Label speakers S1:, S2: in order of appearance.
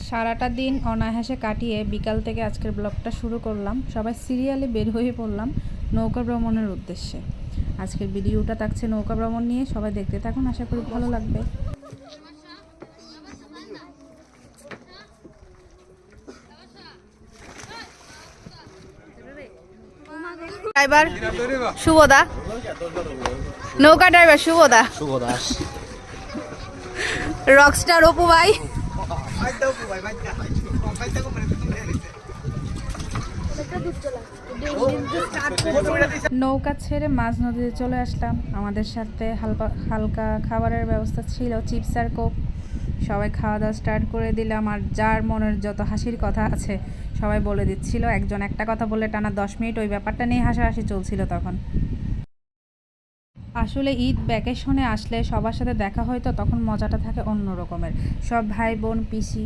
S1: সারাটা দিন অনায়াসে কাটিয়ে বিকাল থেকে আজকের ব্লগটা শুরু করলাম। সবাই সিরিয়ালে বের হয়ে পড়লাম নৌকা ভ্রমণের উদ্দেশ্যে। আজকের ভিডিওটা থাকছে নৌকা ভ্রমণ নিয়ে, সবাই দেখতে থাকুন, আশা করি ভালো লাগবে। ড্রাইভার শুভদা, নৌকা ড্রাইভার শুভদা, রকস্টার অপু ভাই, নৌকা ছেড়ে মাঝ নদীতে চলে আসলাম। আমাদের সাথে হালকা খাবারের ব্যবস্থা ছিল, চিপস আর কোক। সবাই খাওয়া দাওয়া স্টার্ট করে দিলাম। আর যার মনের যত হাসির কথা আছে সবাই বলে দিচ্ছিল। একজন একটা কথা বলে টানা 10 মিনিট ওই ব্যাপারটা নিয়ে হাসাহাসি চলছিল তখন। আসলে ঈদ ভ্যাকেশনে আসলে সবার সাথে দেখা হয়, তো তখন মজাটা থাকে অন্য রকমের। সব ভাই বোন, পিসি